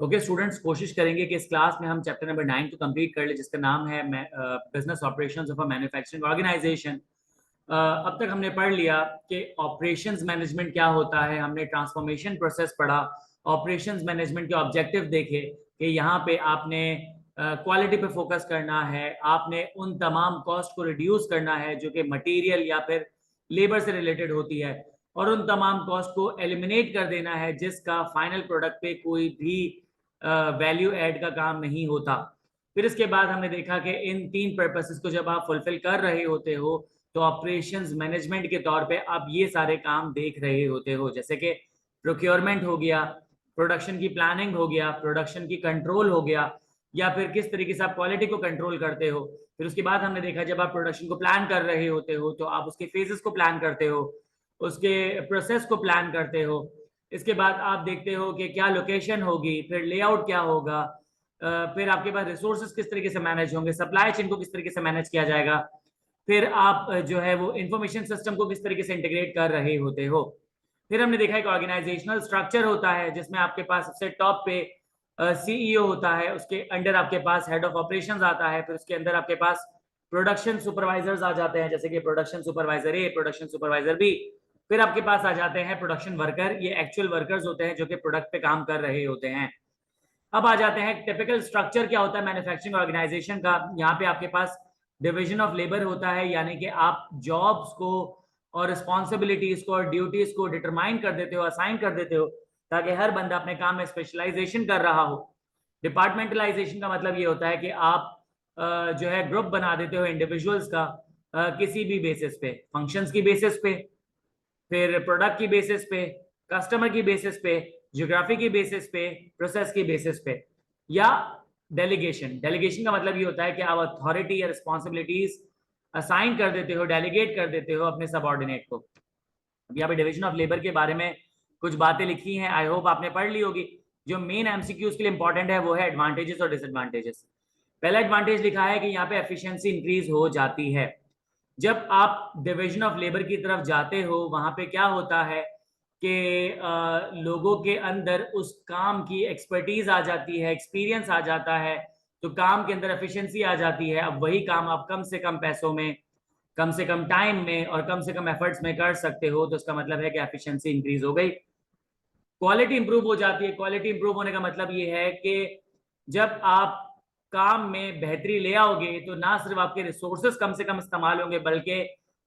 Okay students, कोशिश करेंगे कि इस क्लास में हम चैप्टर नंबर 9 को कंप्लीट कर ले, जिसका नाम है business operations of a manufacturing organisation. अब तक हमने पढ़ लिया कि ऑपरेशंस मैनेजमेंट क्या होता है, हमने ट्रांसफॉर्मेशन प्रोसेस पढ़ा, ऑपरेशंस मैनेजमेंट के ऑब्जेक्टिव देखे कि यहाँ पे आपने क्वालिटी पे फोकस करना है, आपने उन तमाम कॉस्ट को रिड्यूस करना है जो कि मटेरियल या फिर लेबर से रिलेटेड होती है, और उन तमाम कॉस्ट को एलिमिनेट कर देना है जिसका फाइनल प्रोडक्ट पे कोई भी वैल्यू ऐड का काम नहीं होता। फिर इसके बाद हमने देखा कि इन तीन पर्पसेस को जब आप फुलफिल कर रहे होते हो तो ऑपरेशंस मैनेजमेंट के तौर पे आप ये सारे काम देख रहे होते हो, जैसे कि प्रोक्योरमेंट हो गया, प्रोडक्शन की प्लानिंग हो गया, प्रोडक्शन की कंट्रोल हो गया, या फिर किस तरीके से आप क्वालिटी को कंट्रोल करते हो। फिर उसके बाद हमने देखा जब आप प्रोडक्शन को प्लान कर रहे होते हो तो आप उसके फेजेस को प्लान करते हो, उसके प्रोसेस को प्लान करते हो। इसके बाद आप देखते हो कि क्या लोकेशन होगी, फिर लेआउट क्या होगा, फिर आपके पास रिसोर्सेज किस तरीके से मैनेज होंगे, सप्लाई चेन को किस तरीके से मैनेज किया जाएगा, फिर आप जो है वो इंफॉर्मेशन सिस्टम को किस तरीके से इंटीग्रेट कर रहे होते हो। फिर हमने देखा एक ऑर्गेनाइजेशनल स्ट्रक्चर होता है जिसमें आपके पास सबसे टॉप पे सीईओ होता है, उसके अंडर आपके पास हेड ऑफ ऑपरेशंस आता है, फिर उसके अंदर आपके पास प्रोडक्शन सुपरवाइजर्स आ जाते हैं, जैसे कि प्रोडक्शन सुपरवाइजर ए, प्रोडक्शन सुपरवाइजर बी। फिर आपके पास आ जाते हैं प्रोडक्शन वर्कर, ये एक्चुअल वर्कर्स होते हैं जो कि प्रोडक्ट पे काम कर रहे होते हैं। अब आ जाते हैं टिपिकल स्ट्रक्चर क्या होता है मैन्युफैक्चरिंग ऑर्गेनाइजेशन का। यहाँ पे आपके पास डिवीजन ऑफ लेबर होता है, यानी कि आप जॉब्स को और रिस्पॉन्सिबिलिटीज को और ड्यूटीज को डिटरमाइन कर देते हो, असाइन कर देते हो, ताकि हर बंदा अपने काम में स्पेशलाइजेशन कर रहा हो। डिपार्टमेंटलाइजेशन का मतलब ये होता है कि आप जो है ग्रुप बना देते हो इंडिविजुअल्स का, किसी भी बेसिस पे, फंक्शंस की बेसिस पे, फिर प्रोडक्ट की बेसिस पे, कस्टमर की बेसिस पे, ज्योग्राफी की बेसिस पे, प्रोसेस की बेसिस पे, या डेलीगेशन। डेलीगेशन का मतलब ये होता है कि आप अथॉरिटी या रिस्पॉन्सिबिलिटीज असाइन कर देते हो, डेलीगेट कर देते हो अपने सबऑर्डिनेट को। अब यहाँ पे डिवीजन ऑफ लेबर के बारे में कुछ बातें लिखी हैं, आई होप आपने पढ़ ली होगी। जो मेन एमसीक्यूज के लिए इंपॉर्टेंट है वो है एडवांटेजेस और डिसएडवांटेजेस। पहला एडवांटेज लिखा है कि यहाँ पे एफिशिएंसी इंक्रीज हो जाती है। जब आप डिवीजन ऑफ लेबर की तरफ जाते हो वहां पे क्या होता है कि लोगों के अंदर उस काम की एक्सपर्टीज आ जाती है, एक्सपीरियंस आ जाता है, तो काम के अंदर एफिशिएंसी आ जाती है। अब वही काम आप कम से कम पैसों में, कम से कम टाइम में और कम से कम एफर्ट्स में कर सकते हो, तो इसका मतलब है कि एफिशिएंसी इंक्रीज हो गई। क्वालिटी इंप्रूव हो जाती है। क्वालिटी इंप्रूव होने का मतलब ये है कि जब आप काम में बेहतरी ले आओगे तो ना सिर्फ आपके रिसोर्सेस कम से कम इस्तेमाल होंगे, बल्कि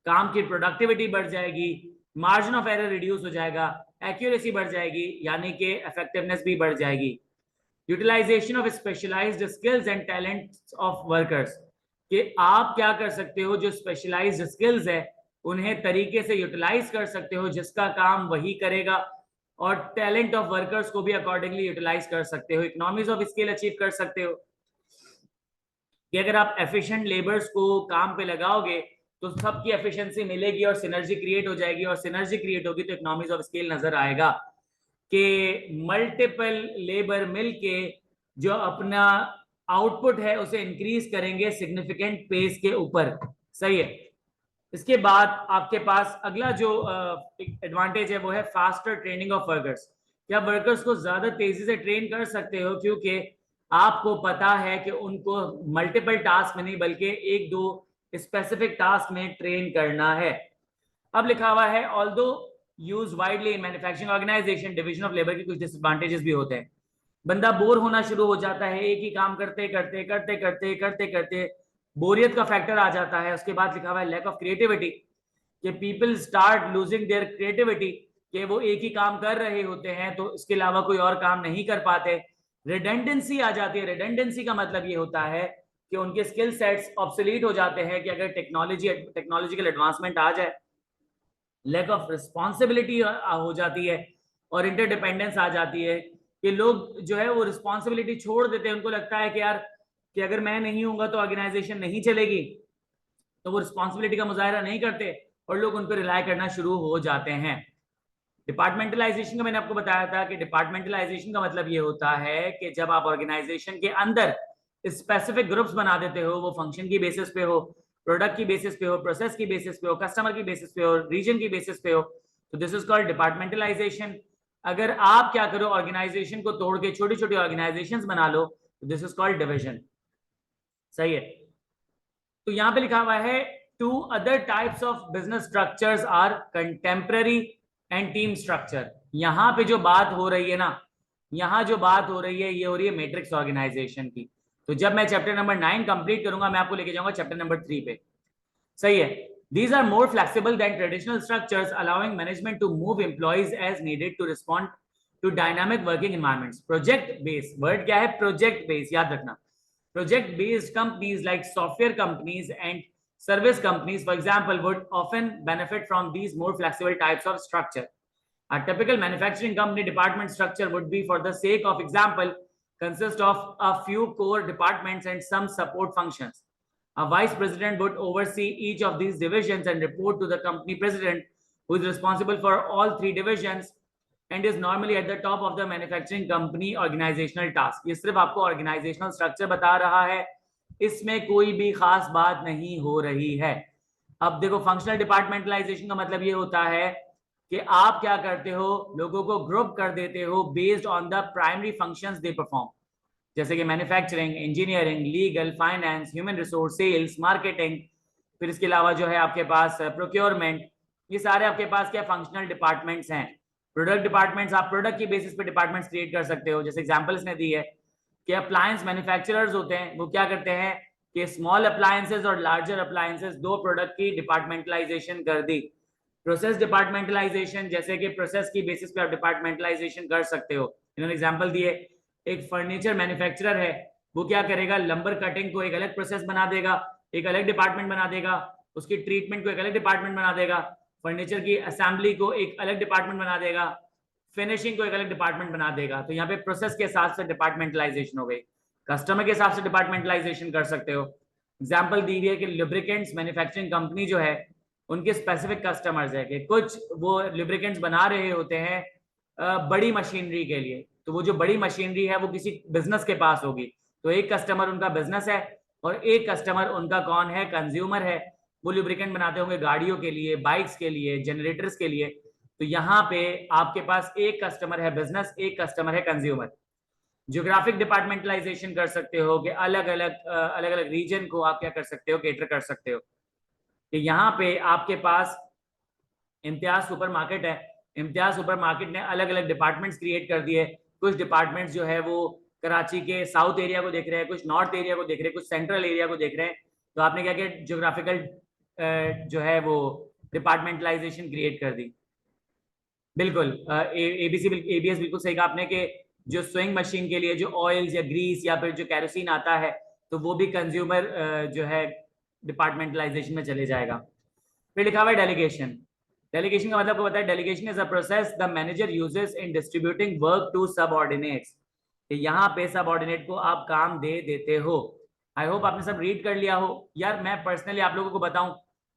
काम की प्रोडक्टिविटी बढ़ जाएगी, मार्जिन ऑफ एरर रिड्यूस हो जाएगा, एक्यूरेसी बढ़ जाएगी, यानी कि इफेक्टिवनेस भी बढ़ जाएगी। Utilisation of specialised skills and talents of workers, कि आप क्या कर सकते हो, जो स्पेशलाइज्ड स्किल्स है उन्हें तरीके से यूटिलाइज कर सकते हो जिसका काम वही करेगा, और टैलेंट ऑफ वर्कर्स को भी अकॉर्डिंगली यूटिलाइज कर सकते हो, इकोनॉमीज ऑफ स्केल अचीव कर सकते हो। कि अगर आप एफिशिएंट लेबर्स को काम पे लगाओगे तो सबकी एफिशिएंसी मिलेगी और सिनर्जी क्रिएट हो जाएगी, और सिनर्जी क्रिएट होगी तो इकोनॉमीज ऑफ स्केल नजर आएगा कि मल्टीपल लेबर मिलके जो अपना आउटपुट है उसे इंक्रीज करेंगे सिग्निफिकेंट पेस के ऊपर। सही है। इसके बाद आपके पास अगला जो एडवांटेज है वो है फास्टर ट्रेनिंग ऑफ वर्कर्स। क्या वर्कर्स को ज्यादा तेजी से ट्रेन कर सकते हो, क्योंकि आपको पता है कि उनको मल्टीपल टास्क में नहीं बल्कि एक दो स्पेसिफिक टास्क में ट्रेन करना है। अब लिखा हुआ है although use widely in manufacturing organisation, division of labour के कुछ डिसएडवांटेजेस भी होते हैं। बंदा बोर होना शुरू हो जाता है, एक ही काम करते करते करते करते करते करते बोरियत का फैक्टर आ जाता है। उसके बाद लिखा हुआ है लैक ऑफ क्रिएटिविटी, कि people start losing their creativity, कि वो एक ही काम कर रहे होते हैं तो इसके अलावा कोई और काम नहीं कर पाते। रिडेंडेंसी आ जाती है। रिडेंडेंसी का मतलब ये होता है कि उनके स्किल सेट्स ऑब्सोलीट हो जाते हैं कि अगर टेक्नोलॉजिकल एडवांसमेंट आ जाए। लैक ऑफ रिस्पॉन्सिबिलिटी हो जाती है और इंटरडिपेंडेंस आ जाती है कि लोग जो है वो रिस्पॉन्सिबिलिटी छोड़ देते हैं। उनको लगता है कि यार कि अगर मैं नहीं हूंगा तो ऑर्गेनाइजेशन नहीं चलेगी, तो वो रिस्पॉन्सिबिलिटी का मुजाहरा नहीं करते और लोग उन पर रिलाई करना शुरू हो जाते हैं। डिपार्टमेंटलाइजेशन का मैंने आपको बताया था कि डिपार्टमेंटलाइजेशन का मतलब ये होता है कि जब आप ऑर्गेनाइजेशन के अंदर स्पेसिफिक ग्रुप्स बना देते हो, वो फंक्शन की बेसिस पे हो, प्रोडक्ट की बेसिस पे हो, प्रोसेस की बेसिस पे हो, कस्टमर की बेसिस पे हो, रीजन की बेसिस पे हो, तो दिस इज कॉल्ड डिपार्टमेंटलाइजेशन। अगर आप क्या करो, ऑर्गेनाइजेशन को तोड़ के छोटी छोटी ऑर्गेनाइजेशंस बना लो, दिस इज कॉल्ड डिविजन। सही है। तो यहां पे लिखा हुआ है two other types of business structures are contemporary and team structure. यहां पे जो बात हो रही है ना, यहां जो बात हो रही है ये हो रही है मैट्रिक्स ऑर्गेनाइजेशन की। तो जब मैं चैप्टर नंबर 9 कंप्लीट करूंगा, मैं आपको लेके जाऊंगा चैप्टर नंबर 3 पे। सही है। These are more flexible than traditional structures, allowing management to move employees as needed to respond to dynamic working environments. Project based, word क्या है? Project based, याद रखना। Project based companies like software companies and service companies, for example, would often benefit from these more flexible types of structure. A typical manufacturing company department structure would be, for the sake of example, consist of a few core departments and some support functions. A vice president would oversee each of these divisions and report to the company president, who is responsible for all three divisions and is normally at the top of the manufacturing company organizational task. ये सिर्फ आपको organizational structure बता रहा है, इसमें कोई भी खास बात नहीं हो रही है। अब देखो, फंक्शनल डिपार्टमेंटलाइजेशन का मतलब ये होता है कि आप क्या करते हो, लोगों को ग्रुप कर देते हो based on the primary functions they perform, जैसे कि manufacturing, engineering, legal, finance, human resource, sales, marketing, फिर इसके अलावा जो है आपके पास प्रोक्योरमेंट। ये सारे आपके पास क्या फंक्शनल डिपार्टमेंट्स हैं। प्रोडक्ट डिपार्टमेंट्स, आप प्रोडक्ट की बेसिस पे डिपार्टमेंट्स क्रिएट कर सकते हो। जैसे एग्जांपल इसने दी है कि अप्लायंस मैन्युफैक्चरर्स होते हैं, वो क्या करते हैं कि स्मॉल अप्लायंसेस और लार्जर अप्लायंसेस, दो प्रोडक्ट की डिपार्टमेंटलाइजेशन कर दी। प्रोसेस डिपार्टमेंटलाइजेशन, जैसे कि प्रोसेस की बेसिस पे आप डिपार्टमेंटलाइजेशन कर सकते हो। इन्होंने एग्जांपल दिए, एक फर्नीचर मैन्युफैक्चरर है, वो क्या करेगा, लंबर कटिंग को एक अलग प्रोसेस बना देगा, एक अलग डिपार्टमेंट बना देगा, उसकी ट्रीटमेंट को एक अलग डिपार्टमेंट बना देगा, फर्नीचर की असेंबली को एक अलग डिपार्टमेंट बना देगा, फिनिशिंग को एक अलग डिपार्टमेंट बना देगा। तो यहाँ पे प्रोसेस के हिसाब से डिपार्टमेंटलाइजेशन हो गई। कस्टमर के हिसाब से डिपार्टमेंटलाइजेशन कर सकते हो। एग्जाम्पल दी हुई है कि लुब्रिकेंट्स मैन्युफैक्चरिंग कंपनी जो है, उनके स्पेसिफिक कस्टमर्स है कि कुछ वो लुब्रिकेंट्स बना रहे होते हैं बड़ी मशीनरी के लिए, तो वो जो बड़ी मशीनरी है वो किसी बिजनेस के पास होगी, तो एक कस्टमर उनका बिजनेस है और एक कस्टमर उनका कौन है, कंज्यूमर है। वो लुब्रिकेंट बनाते होंगे गाड़ियों के लिए, बाइक्स के लिए, जनरेटर्स के लिए। तो यहाँ पे आपके पास एक कस्टमर है बिजनेस, एक कस्टमर है कंज्यूमर। ज्योग्राफिक डिपार्टमेंटलाइजेशन कर सकते हो कि अलग अलग रीजन को आप क्या कर सकते हो, केटर कर सकते हो। कि यहाँ पे आपके पास इम्तियाज सुपरमार्केट है, इम्तियाज सुपरमार्केट ने अलग अलग डिपार्टमेंट्स क्रिएट कर दिए। कुछ डिपार्टमेंट्स जो है वो कराची के साउथ एरिया को देख रहे हैं, कुछ नॉर्थ एरिया को देख रहे हैं, कुछ सेंट्रल एरिया को देख रहे हैं। तो आपने क्या किया, ज्योग्राफिकल जो है वो डिपार्टमेंटलाइजेशन क्रिएट कर दी। बिल्कुल एबीएस बिल्कुल सही कहा आपने कि जो स्विंग मशीन के लिए जो ऑयल्स या ग्रीस या फिर जो कैरोसिन आता है, तो वो भी कंज्यूमर जो है डिपार्टमेंटलाइजेशन में चले जाएगा। फिर लिखा हुआ है डेलीगेशन। डेलीगेशन का मतलब को बताया, delegation is a process the manager uses in distributing work to subordinates. यहाँ पे सबऑर्डिनेट को आप काम दे देते हो। आई होप आपने सब रीड कर लिया हो। यार मैं पर्सनली आप लोगों को बताऊं,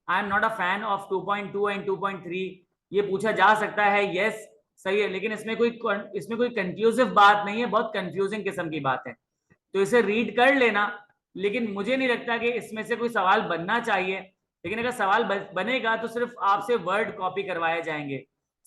I am not a fan of 2.2 and 2.3। ये पूछा जा सकता है, यस सही है, लेकिन इसमें कोई कंक्लूसिव बात नहीं है, बहुत कंफ्यूजिंग किस्म की बात है। तो इसे रीड कर लेना, लेकिन मुझे नहीं लगता कि इसमें से कोई सवाल बनना चाहिए। लेकिन अगर सवाल बनेगा तो सिर्फ आपसे वर्ड कॉपी करवाए जाएंगे,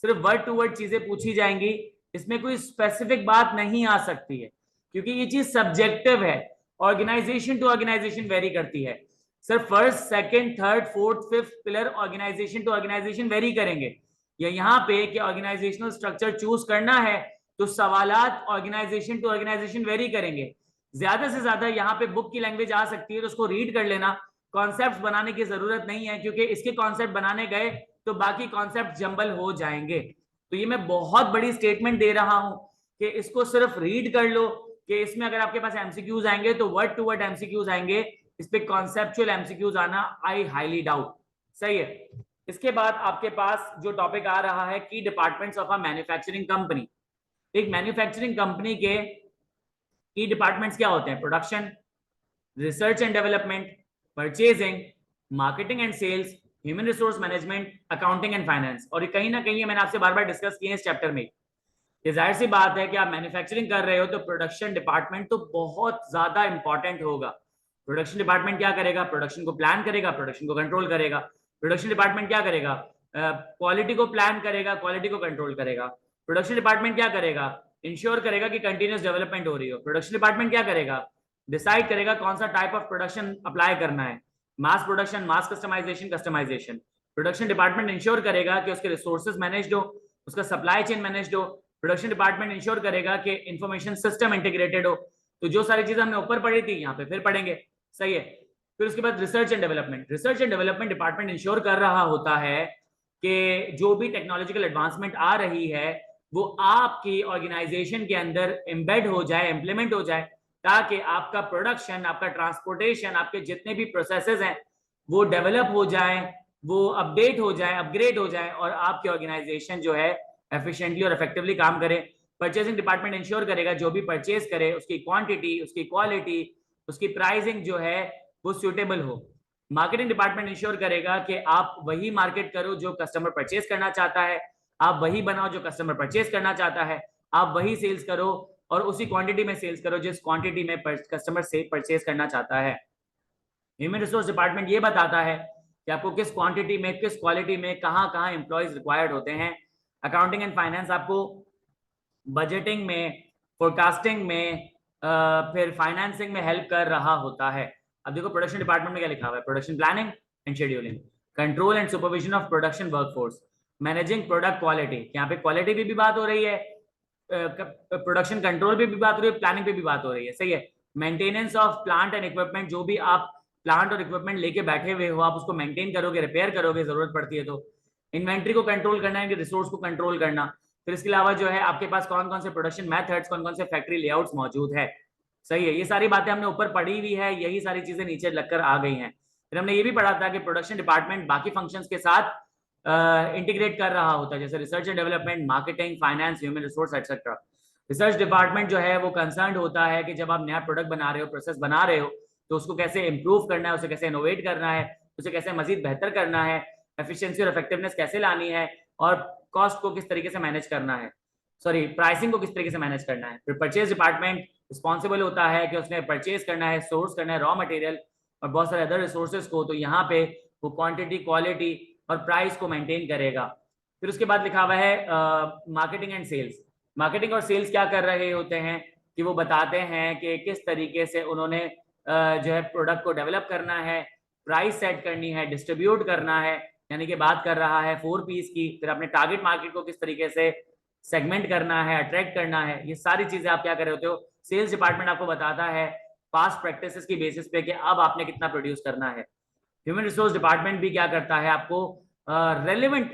सिर्फ वर्ड टू वर्ड चीजें पूछी जाएंगी। इसमें कोई स्पेसिफिक बात नहीं आ सकती है, क्योंकि ये चीज सब्जेक्टिव है। ऑर्गेनाइजेशन टू ऑर्गेनाइजेशन वेरी करती है। सिर्फ first, second, third, fourth, fifth pillar organisation to organisation vary करेंगे। या यहाँ पे कि ऑर्गेनाइजेशनल स्ट्रक्चर चूज करना है तो सवालात ऑर्गेनाइजेशन टू ऑर्गेनाइजेशन वेरी करेंगे। ज्यादा से ज्यादा यहाँ पे बुक की लैंग्वेज आ सकती है, तो उसको रीड कर लेना। कॉन्सेप्ट बनाने की जरूरत नहीं है, क्योंकि इसके कॉन्सेप्ट बनाने गए तो बाकी कॉन्सेप्ट जंबल हो जाएंगे। तो ये मैं बहुत बड़ी स्टेटमेंट दे रहा हूं कि इसको सिर्फ रीड कर लो, कि इसमें अगर आपके पास एमसीक्यूज आएंगे तो वर्ड टू वर्ड एमसीक्यूज आएंगे, इस पे कॉन्सेप्चुअल एमसीक्यूज आना आई हाईली डाउट। सही है। इसके बाद आपके पास जो टॉपिक आ रहा है, की departments of a manufacturing company. एक मैन्युफैक्चरिंग कंपनी के की डिपार्टमेंट्स क्या होते हैं? Production, research and development, purchasing, marketing and sales, human resource management, accounting and finance. और ये कहीं ना कहीं मैंने आपसे बार बार डिस्कस किए हैं इस चैप्टर में। ये जाहिर सी बात है कि आप मैन्युफैक्चरिंग कर रहे हो तो प्रोडक्शन डिपार्टमेंट तो बहुत ज्यादा इंपॉर्टेंट होगा। प्रोडक्शन डिपार्टमेंट क्या करेगा? प्रोडक्शन को प्लान करेगा, प्रोडक्शन को कंट्रोल करेगा। प्रोडक्शन डिपार्टमेंट क्या करेगा? क्वालिटी को प्लान करेगा, क्वालिटी को कंट्रोल करेगा। प्रोडक्शन डिपार्टमेंट क्या करेगा, इंश्योर करेगा कि कंटिन्यूस डेवलपमेंट हो रही हो। प्रोडक्शन डिपार्टमेंट क्या करेगा, डिसाइड करेगा कौन सा टाइप ऑफ प्रोडक्शन अप्लाई करना है, mass production, mass customisation, customisation. Production department ensure करेगा कि उसके रिसोर्सेज मैनेज्ड हो, उसका सप्लाई चेन मैनेज्ड हो। प्रोडक्शन डिपार्टमेंट इंश्योर करेगा कि इंफॉर्मेशन सिस्टम इंटीग्रेटेड हो। तो जो सारी चीजें हमने ऊपर पढ़ी थी यहाँ पे फिर पढ़ेंगे, सही है। फिर उसके बाद research and development. Research and development department ensure कर रहा होता है कि जो भी टेक्नोलॉजिकल एडवांसमेंट आ रही है वो आपकी ऑर्गेनाइजेशन के अंदर एम्बेड हो जाए, इंप्लीमेंट हो जाए, ताकि आपका प्रोडक्शन, आपका ट्रांसपोर्टेशन, आपके जितने भी प्रोसेसेस हैं वो डेवलप हो जाए, वो अपडेट हो जाए, अपग्रेड हो जाए, और आपकी ऑर्गेनाइजेशन जो है एफिशिएंटली और इफेक्टिवली काम करे। परचेसिंग डिपार्टमेंट इंश्योर करेगा जो भी परचेज करे उसकी क्वांटिटी, उसकी क्वालिटी, उसकी प्राइसिंग जो है वो सुटेबल हो। मार्केटिंग डिपार्टमेंट इंश्योर करेगा कि आप वही मार्केट करो जो कस्टमर परचेज करना चाहता है, आप वही बनाओ जो कस्टमर परचेज करना चाहता है, आप वही सेल्स करो और उसी क्वांटिटी में सेल्स करो जिस क्वांटिटी में कस्टमर से परचेज करना चाहता है। ह्यूमन रिसोर्स डिपार्टमेंट ये बताता है कि आपको किस क्वांटिटी में, किस क्वालिटी में, कहाँ कहाँ एम्प्लॉयज रिक्वायर्ड होते हैं। अकाउंटिंग एंड फाइनेंस आपको बजटिंग में, फोरकास्टिंग में, फिर फाइनेंसिंग में हेल्प कर रहा होता है। अब देखो प्रोडक्शन डिपार्टमेंट में क्या लिखा हुआ है, production planning and scheduling, control and supervision of production workforce, managing product quality, यहाँ पे क्वालिटी भी बात हो रही है, प्रोडक्शन कंट्रोल भी बात हो रही है, प्लानिंग पे भी बात हो रही है, सही है। Maintenance of plant and equipment, जो भी आप प्लांट और इक्विपमेंट लेके बैठे हुए हो आप उसको मेंटेन करोगे, रिपेयर करोगे जरूरत पड़ती है तो। इन्वेंट्री को कंट्रोल करना है कि रिसोर्स को कंट्रोल करना। फिर इसके अलावा जो है आपके पास कौन कौन से प्रोडक्शन मेथड्स, कौन कौन से फैक्ट्री लेआउट्स मौजूद है, सही है। ये सारी बातें हमने ऊपर पढ़ी हुई है, यही सारी चीजें नीचे लगकर आ गई हैं। फिर हमने ये भी पढ़ा था कि प्रोडक्शन डिपार्टमेंट बाकी फंक्शंस के साथ इंटीग्रेट कर रहा होता है, जैसे research and development, marketing, finance, human resource etcetera. Research department जो है वो कंसर्न होता है कि जब आप नया प्रोडक्ट बना रहे हो, प्रोसेस बना रहे हो, तो उसको कैसे इंप्रूव करना है, उसे कैसे इनोवेट करना है, उसे कैसे मजीद बेहतर करना है, एफिशिएंसी और इफेक्टिवनेस कैसे लानी है, और कॉस्ट को किस तरीके से मैनेज करना है, सॉरी प्राइसिंग को किस तरीके से मैनेज करना है। फिर परचेज डिपार्टमेंट रिस्पॉन्सिबल होता है कि उसने परचेज करना है, सोर्स करना है रॉ मटेरियल और बहुत सारे अदर रिसोर्सेज को, तो यहाँ पे वो क्वांटिटी, क्वालिटी और प्राइस को मेंटेन करेगा। फिर उसके बाद लिखा हुआ है मार्केटिंग एंड सेल्स। मार्केटिंग और सेल्स क्या कर रहे होते हैं कि वो बताते हैं कि किस तरीके से उन्होंने जो है प्रोडक्ट को डेवलप करना है, प्राइस सेट करनी है, डिस्ट्रीब्यूट करना है, यानी कि बात कर रहा है 4Ps की। फिर अपने टारगेट मार्केट को किस तरीके से सेगमेंट करना है, अट्रैक्ट करना है, ये सारी चीजें आप क्या कर रहे होते हो। सेल्स डिपार्टमेंट आपको बताता है पास्ट प्रैक्टिसेस की बेसिस पे कि अब आपने कितना प्रोड्यूस करना है। ह्यूमन रिसोर्स डिपार्टमेंट भी क्या करता है, आपको रेलेवेंट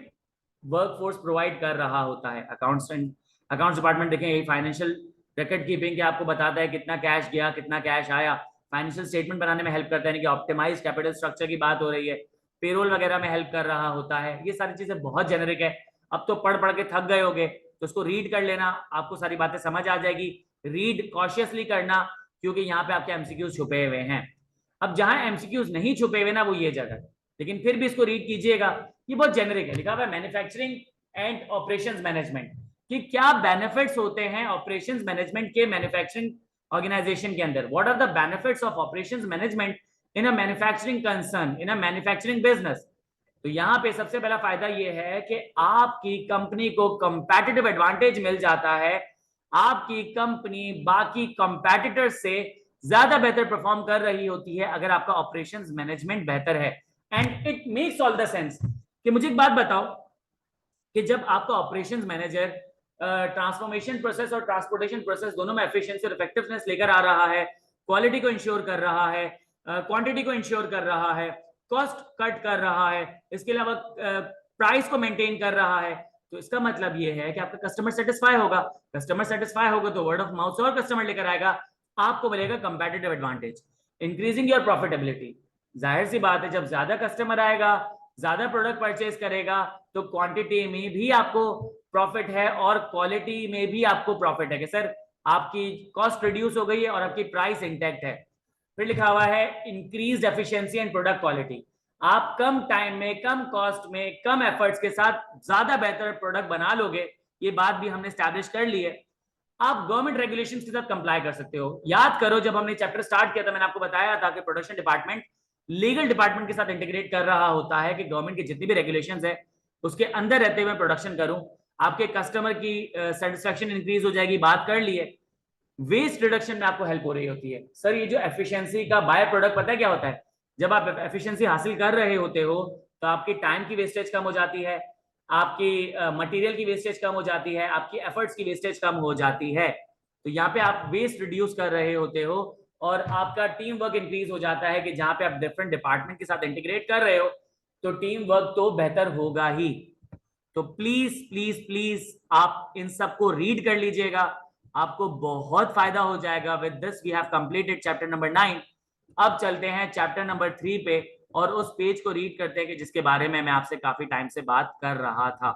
वर्कफोर्स प्रोवाइड कर रहा होता है। अकाउंट्स डिपार्टमेंट देखें, यही फाइनेंशियल रिकॉर्ड कीपिंग के आपको बताता है कितना कैश गया, कितना कैश आया, फाइनेंशियल स्टेटमेंट बनाने में हेल्प करता है, यानी कि ऑप्टिमाइज कैपिटल स्ट्रक्चर की बात हो रही है, पेरोल वगैरह में हेल्प कर रहा होता है। ये सारी चीजें बहुत जेनरिक है, अब तो पढ़ पढ़ के थक गए होगे, तो उसको रीड कर लेना, आपको सारी बातें समझ आ जाएगी। रीड कॉशियसली करना क्योंकि यहाँ पे आपके एमसीक्यूज छुपे हुए हैं। अब जहां एमसीक्यूज नहीं छुपे हुए ना वो ये जगह, लेकिन फिर भी इसको रीड कीजिएगा, ये बहुत जेनरिक है। लिखा हुआ है मैन्युफैक्चरिंग एंड ऑपरेशंस मैनेजमेंट, कि क्या बेनिफिट्स होते हैं ऑपरेशंस मैनेजमेंट के मैन्युफैक्चरिंग ऑर्गेनाइजेशन के अंदर। What are the benefits of operations management in a manufacturing concern, in a manufacturing business. तो यहाँ पे सबसे पहला फायदा ये है कि आपकी कंपनी को कंपैटिटिव एडवांटेज मिल जाता है, आपकी कंपनी बाकी कंपैटिटर्स से ज्यादा बेहतर परफॉर्म कर रही होती है अगर आपका ऑपरेशंस मैनेजमेंट बेहतर है। And it makes all the sense. कि मुझे एक बात बताओ कि जब आपका ऑपरेशंस मैनेजर ट्रांसफॉर्मेशन प्रोसेस और ट्रांसपोर्टेशन प्रोसेस दोनों में एफिशिएंसी और इफेक्टिवनेस लेकर आ रहा है, क्वालिटी को इंश्योर कर रहा है, क्वांटिटी को इंश्योर कर रहा है, कॉस्ट कट कर रहा है, इसके अलावा प्राइस को मेंटेन कर रहा है, तो इसका मतलब ये है कि आपका कस्टमर सेटिस्फाई होगा। कस्टमर सेटिस्फाई होगा तो वर्ड ऑफ माउथ से और कस्टमर लेकर आएगा, आपको मिलेगा competitive advantage, increasing your profitability. जाहिर सी बात है जब ज्यादा कस्टमर आएगा, ज्यादा प्रोडक्ट परचेज करेगा, तो क्वांटिटी में भी आपको प्रॉफिट है और क्वालिटी में भी आपको प्रॉफिट है कि सर आपकी कॉस्ट रिड्यूस हो गई है और आपकी प्राइस इंटैक्ट है। फिर लिखा हुआ है increased efficiency and product quality, आप कम टाइम में, कम कॉस्ट में, कम एफर्ट्स के साथ ज्यादा बेहतर प्रोडक्ट बना लोगे, ये बात भी हमने स्टैब्लिश कर ली है। आप गवर्नमेंट रेगुलेशंस के साथ कंप्लाई कर सकते हो। याद करो जब हमने चैप्टर स्टार्ट किया था मैंने आपको बताया था कि प्रोडक्शन डिपार्टमेंट लीगल डिपार्टमेंट के साथ इंटीग्रेट कर रहा होता है कि गवर्नमेंट की जितनी भी रेगुलेशंस है उसके अंदर रहते हुए प्रोडक्शन करूं। आपके कस्टमर की सेटिस्फेक्शन इंक्रीज हो जाएगी, बात कर लिए। वेस्ट रिडक्शन में आपको हेल्प हो रही होती है। सर ये जो एफिशिएंसी का बाय प्रोडक्ट पता है क्या होता है? जब आप एफिशिएंसी हासिल कर रहे होते हो तो आपकी टाइम की वेस्टेज कम हो जाती है, आपकी मटेरियल की वेस्टेज कम हो जाती है, आपकी एफर्ट्स की वेस्टेज कम हो जाती है। तो यहाँ पे आप वेस्ट रिड्यूस कर रहे होते हो और आपका टीम वर्क इंक्रीज हो जाता है कि जहां पे आप डिफरेंट डिपार्टमेंट के साथ इंटीग्रेट कर रहे हो तो टीम वर्क तो बेहतर होगा ही। तो प्लीज प्लीज प्लीज आप इन सबको रीड कर लीजिएगा, आपको बहुत फायदा हो जाएगा। With this we have completed chapter number 9। अब चलते हैं चैप्टर नंबर 3 पे और उस पेज को रीड करते हैं कि जिसके बारे में मैं आपसे काफी टाइम से बात कर रहा था।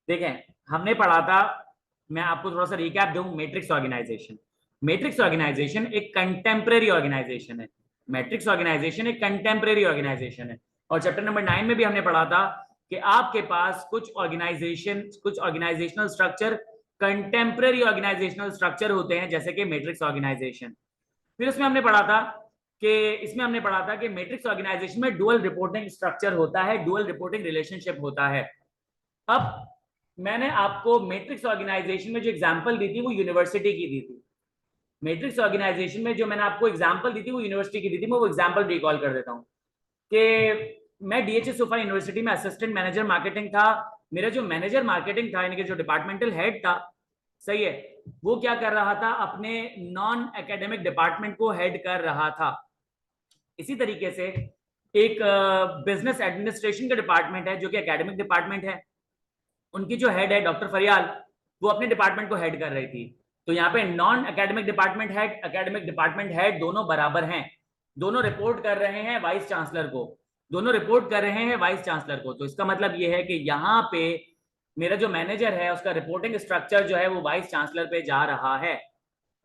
देखें, हमने पढ़ा था, मैं आपको थोड़ा सा रिकैप दूं, मैट्रिक्स ऑर्गेनाइजेशन। मैट्रिक्स ऑर्गेनाइजेशन एक कंटेम्परेरी ऑर्गेनाइजेशन है। मैट्रिक्स ऑर्गेनाइजेशन एक कंटेम्परेरी ऑर्गेनाइजेशन है। और चैप्टर नंबर 9 में भी हमने पढ़ा था कि आपके पास कुछ organisational structure contemporary organisational structure होते हैं, जैसे कि मैट्रिक्स ऑर्गेनाइजेशन। फिर इसमें हमने पढ़ा था कि मैट्रिक्स ऑर्गेनाइजेशन में डुअल रिपोर्टिंग स्ट्रक्चर होता है, डुअल रिपोर्टिंग रिलेशनशिप होता है। अब मैंने आपको मैट्रिक्स ऑर्गेनाइजेशन में जो एग्जांपल दी थी वो यूनिवर्सिटी की दी थी। मैट्रिक्स ऑर्गेनाइजेशन में जो मैंने आपको एग्जांपल दी थी वो यूनिवर्सिटी की दी थी। मैं वो एग्जांपल रिकॉल कर देता हूं कि मैं डीएचएस सोफा यूनिवर्सिटी में असिस्टेंट मैनेजर मार्केटिंग था। मेरा जो मैनेजर मार्केटिंग था, यानी कि जो डिपार्टमेंटल हेड था, सही है, वो क्या कर रहा था, अपने नॉन एकेडमिक डिपार्टमेंट को हेड कर रहा था। इसी तरीके से एक बिजनेस एडमिनिस्ट्रेशन का डिपार्टमेंट है जो कि एकेडमिक डिपार्टमेंट है। उनकी जो हेड है डॉक्टर फरियाल, वो अपने डिपार्टमेंट को हेड कर रही थी। तो यहाँ पे non academic department head, academic department head दोनों बराबर हैं, दोनों रिपोर्ट कर रहे हैं वाइस चांसलर को, दोनों रिपोर्ट कर रहे हैं वाइस चांसलर को। तो इसका मतलब ये है कि यहाँ पे मेरा जो मैनेजर है उसका रिपोर्टिंग स्ट्रक्चर जो है वो वाइस चांसलर पे जा रहा है,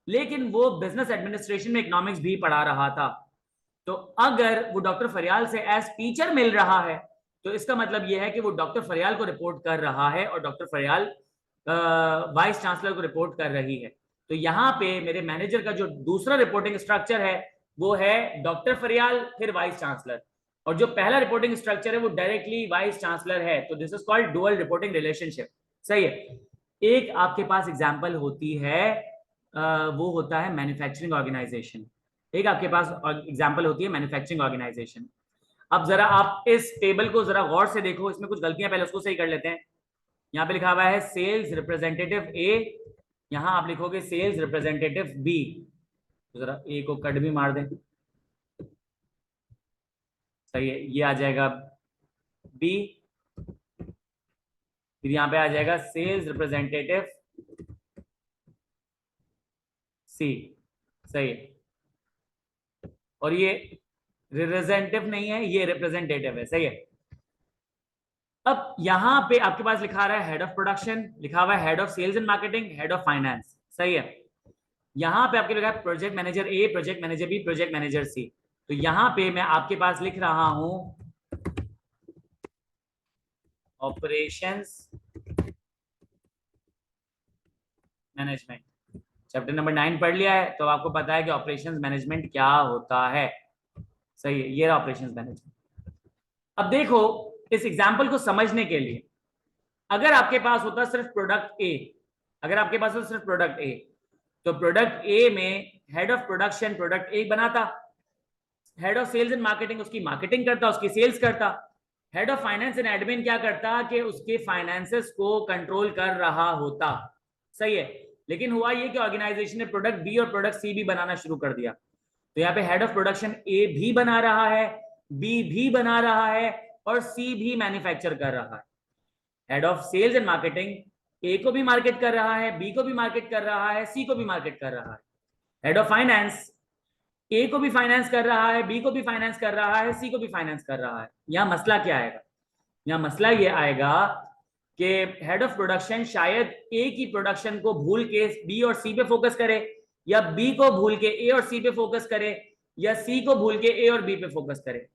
लेकिन वो बिजनेस एडमिनिस्ट्रेशन में इकोनॉमिक्स भी पढ़ा रहा था। तो अगर वो डॉक्टर फरियाल से एज टीचर मिल रहा है तो इसका मतलब यह है कि वो डॉक्टर फरियाल को रिपोर्ट कर रहा है और डॉक्टर फरियाल वाइस चांसलर को रिपोर्ट कर रही है। तो यहाँ पे मेरे मैनेजर का जो दूसरा रिपोर्टिंग स्ट्रक्चर है वो है डॉक्टर फरियाल फिर वाइस चांसलर, और जो पहला रिपोर्टिंग स्ट्रक्चर है वो डायरेक्टली वाइस चांसलर है। तो this is called dual reporting relationship. सही है। एक आपके पास एग्जाम्पल होती है, वो होता है मैन्युफैक्चरिंग ऑर्गेनाइजेशन। एक आपके पास एग्जाम्पल होती है मैन्युफैक्चरिंग ऑर्गेनाइजेशन। अब जरा आप इस टेबल को जरा गौर से देखो, इसमें कुछ गलतियां पहले उसको सही कर लेते हैं। यहाँ पे लिखा हुआ है सेल्स रिप्रेजेंटेटिव ए, यहाँ आप लिखोगे सेल्स रिप्रेजेंटेटिव बी। तो जरा ए को कट भी मार दें, सही है, ये आ जाएगा बी। फिर यहाँ पे आ जाएगा सेल्स रिप्रेजेंटेटिव सी, सही है। और ये रिप्रेजेंटेटिव नहीं है, ये रिप्रेजेंटेटिव है, सही है। अब यहां पे आपके पास लिखा रहा है हेड ऑफ प्रोडक्शन, लिखा हुआ है head of sales and marketing, head of finance, सही है। यहां पे आपके लिखा है project manager A, project manager B, project manager C. तो यहां पे मैं आपके पास लिख रहा हूं ऑपरेशंस मैनेजमेंट। चैप्टर नंबर 9 पढ़ लिया है तो आपको पता है कि ऑपरेशंस मैनेजमेंट क्या होता है, सही है, ये रहा ऑपरेशंस मैनेजमेंट। अब देखो, इस एग्जाम्पल को समझने के लिए अगर आपके पास होता सिर्फ प्रोडक्ट ए, अगर आपके पास होता सिर्फ प्रोडक्ट ए, तो प्रोडक्ट ए में head of production product A बनाता, head of sales and marketing उसकी मार्केटिंग करता, उसकी सेल्स करता, head of finance and admin क्या करता कि उसके फाइनेंसेस को कंट्रोल कर रहा होता, सही है। लेकिन हुआ ये कि ऑर्गेनाइजेशन ने प्रोडक्ट बी और प्रोडक्ट सी भी बनाना शुरू कर दिया। तो यहाँ पे हेड ऑफ प्रोडक्शन ए भी बना रहा है, बी भी बना रहा है और सी भी मैन्युफैक्चर कर रहा है। Head of sales and marketing A को भी मार्केट कर रहा है, बी को भी मार्केट कर रहा है, सी को भी मार्केट कर रहा है। हेड ऑफ फाइनेंस ए को भी फाइनेंस कर रहा है, बी को भी फाइनेंस कर रहा है, सी को भी फाइनेंस कर रहा है। यहां मसला क्या आएगा? यहां मसला ये आएगा कि हेड ऑफ प्रोडक्शन शायद ए की प्रोडक्शन को भूल के बी और सी पे फोकस करे, या बी को भूल के ए और सी पे फोकस करे, या सी को भूल के ए और बी पे फोकस करे।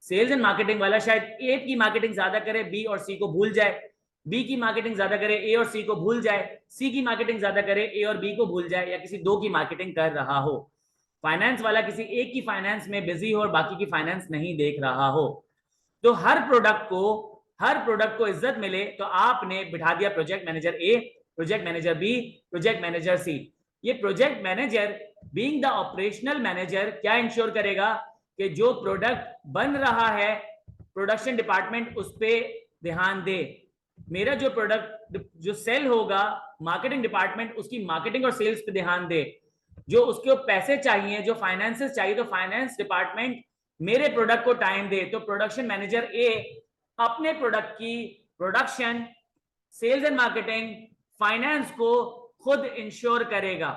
सेल्स एंड मार्केटिंग वाला शायद ए की मार्केटिंग ज्यादा करे, बी और सी को भूल जाए, बी की मार्केटिंग ज्यादा करे, ए और सी को भूल जाए, सी की मार्केटिंग ज्यादा करे, ए और बी को भूल जाए, या किसी दो की मार्केटिंग कर रहा हो। फाइनेंस वाला किसी एक की फाइनेंस में बिजी हो और बाकी की फाइनेंस नहीं देख रहा हो। तो हर प्रोडक्ट को इज्जत मिले तो आपने बिठा दिया project manager A, project manager B, project manager C. ये project manager being the operational manager क्या इंश्योर करेगा कि जो प्रोडक्ट बन रहा है प्रोडक्शन डिपार्टमेंट उस पर ध्यान दे। मेरा जो प्रोडक्ट जो सेल होगा मार्केटिंग डिपार्टमेंट उसकी मार्केटिंग और सेल्स पे ध्यान दे। जो उसके पैसे चाहिए, जो फाइनेंसेस चाहिए, तो फाइनेंस डिपार्टमेंट मेरे प्रोडक्ट को टाइम दे। तो प्रोडक्शन मैनेजर ए अपने प्रोडक्ट की production, sales and marketing, finance को खुद इंश्योर करेगा।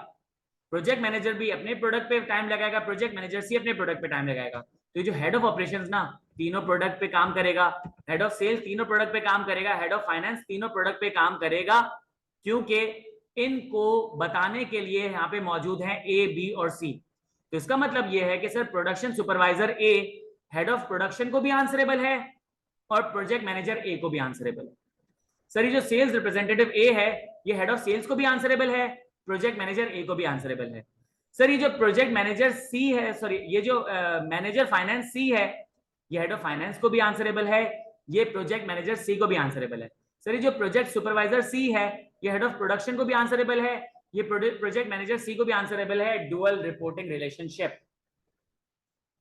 प्रोजेक्ट मैनेजर भी अपने प्रोडक्ट पे टाइम लगाएगा, प्रोजेक्ट मैनेजर सी अपने प्रोडक्ट पे टाइम लगाएगा। तो ये जो हेड ऑफ ऑपरेशंस ना तीनों प्रोडक्ट पे काम करेगा, हेड ऑफ सेल्स तीनों प्रोडक्ट पे काम करेगा, हेड ऑफ फाइनेंस तीनों प्रोडक्ट पे काम करेगा, क्योंकि इनको बताने के लिए यहाँ पे मौजूद हैं ए, बी और सी। तो इसका मतलब ये है कि sir production supervisor A head of production को भी आंसरेबल है और प्रोजेक्ट मैनेजर ए को भी आंसरेबल है। सर ये जो सेल्स रिप्रेजेंटेटिव ए है ये हेड ऑफ सेल्स को भी आंसरेबल है, प्रोजेक्ट मैनेजर ए को भी आंसरेबल है। सर ये जो प्रोजेक्ट मैनेजर सी है, सॉरी ये जो मैनेजर फाइनेंस सी है ये हेड ऑफ फाइनेंस को भी आंसरेबल है, ये प्रोजेक्ट मैनेजर सी को भी आंसरेबल है। सर ये जो प्रोजेक्ट सुपरवाइजर सी है ये हेड ऑफ प्रोडक्शन को भी आंसरेबल है, ये प्रोजेक्ट मैनेजर सी को भी आंसरेबल है। Dual reporting relationship.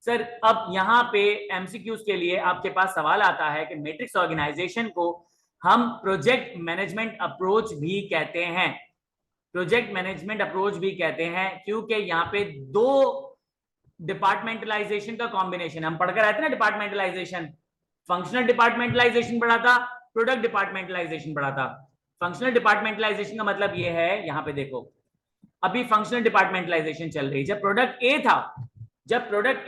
सर अब यहाँ पे एमसीक्यूज के लिए आपके पास सवाल आता है कि मैट्रिक्स ऑर्गेनाइजेशन को हम प्रोजेक्ट मैनेजमेंट अप्रोच भी कहते हैं, प्रोजेक्ट मैनेजमेंट अप्रोच भी कहते हैं, क्योंकि यहाँ पे दो डिपार्टमेंटलाइजेशन का कॉम्बिनेशन हम पढ़कर आए थे ना। डिपार्टमेंटलाइजेशन, फंक्शनल डिपार्टमेंटलाइजेशन पढ़ा था, प्रोडक्ट डिपार्टमेंटलाइजेशन पढ़ा था। फंक्शनल डिपार्टमेंटलाइजेशन का मतलब ये है, यहाँ पे देखो अभी फंक्शनल डिपार्टमेंटलाइजेशन चल रही। जब प्रोडक्ट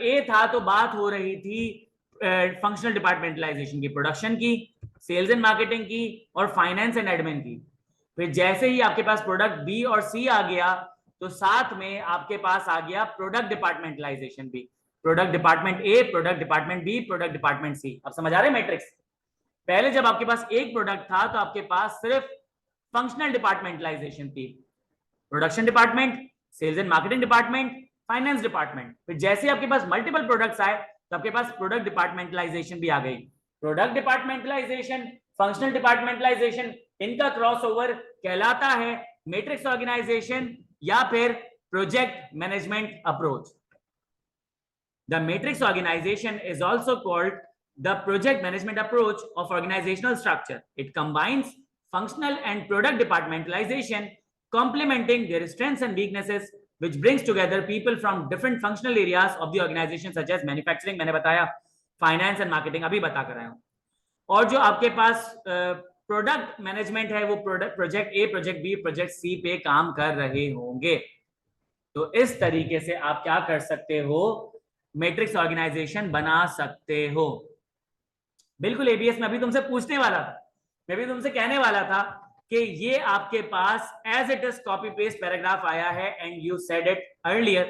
ए था तो बात हो रही थी फंक्शनल डिपार्टमेंटलाइजेशन की, प्रोडक्शन की, सेल्स एंड मार्केटिंग की और फाइनेंस एंड एडमिन की। फिर जैसे ही आपके पास प्रोडक्ट बी और सी आ गया तो साथ में आपके पास आ गया प्रोडक्ट डिपार्टमेंटलाइजेशन भी। Product department A, product department B, product department C. अब समझ आ रहे मैट्रिक्स? पहले जब आपके पास एक प्रोडक्ट था तो आपके पास सिर्फ फंक्शनल डिपार्टमेंटलाइजेशन थी, production department, sales and marketing department, finance department. फिर जैसे आपके पास मल्टीपल प्रोडक्ट्स आए तो आपके पास प्रोडक्ट डिपार्टमेंटलाइजेशन भी आ गई। प्रोडक्ट डिपार्टमेंटलाइजेशन, फंक्शनल डिपार्टमेंटलाइजेशन, इनका क्रॉसओवर कहलाता है मैट्रिक्स ऑर्गेनाइजेशन या फिर project management approach. The matrix organization is also called the project management approach of organizational structure. It combines functional and product departmentalization, complementing their strengths and weaknesses, which brings together people from different functional areas of the organization such as manufacturing, मैंने बताया, finance and marketing अभी बता कर आया हूं। और जो आपके पास प्रोडक्ट मैनेजमेंट है वो project A, project B, project C पे काम कर रहे होंगे। तो इस तरीके से आप क्या कर सकते हो, मैट्रिक्स ऑर्गेनाइजेशन बना सकते हो। बिल्कुल एबीएस में अभी तुमसे पूछने वाला था, मैं भी तुमसे कहने वाला था कि ये आपके पास as it is copy paste paragraph आया है and you said it earlier.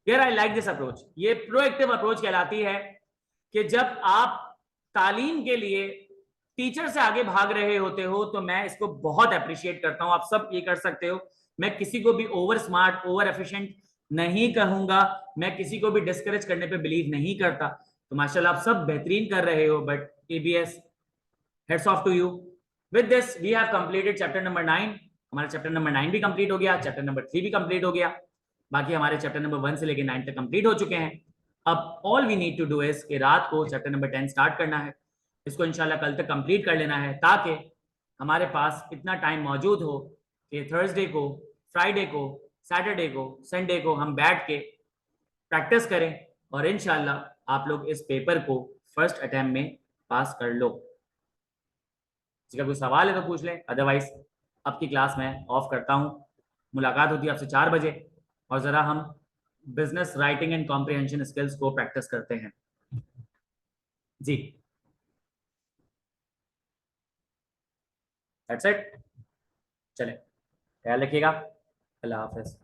Here I like this approach. ये प्रोएक्टिव अप्रोच कहलाती है कि जब आप तालीम के लिए टीचर से आगे भाग रहे होते हो तो मैं इसको बहुत अप्रिशिएट करता हूं। आप सब ये कर सकते हो। मैं किसी को भी ओवर स्मार्ट, ओवर एफिशिएंट नहीं कहूंगा, मैं किसी को भी डिस्करेज करने पे बिलीव नहीं करता। तो माशाल्लाह आप सब बेहतरीन कर रहे हो, बट एबीएस hats off to you. With this we have completed chapter number 9। हमारा चैप्टर नंबर 9 भी कंप्लीट हो गया, चैप्टर नंबर 3 भी कंप्लीट हो गया, बाकी हमारे चैप्टर नंबर 1 से लेकर 9 तक कंप्लीट हो चुके हैं। अब all we need to do is कि रात को चैप्टर नंबर 10 स्टार्ट करना है, इसको इंशाल्लाह कल तक कंप्लीट कर लेना है, ताकि हमारे पास इतना टाइम मौजूद हो कि थर्सडे को, फ्राइडे को, सैटरडे को, संडे को हम बैठ के प्रैक्टिस करें और इंशाल्लाह आप लोग इस पेपर को फर्स्ट अटेम्प्ट में पास कर लो। किसी का कोई सवाल है तो पूछ लें, अदरवाइज अब की क्लास मैं ऑफ करता हूं। मुलाकात होती है आपसे 4 बजे और जरा हम business writing and comprehension skills को प्रैक्टिस करते हैं जी। That's it. चलें, ख्याल रखिएगा। अल्लाह हाफिज।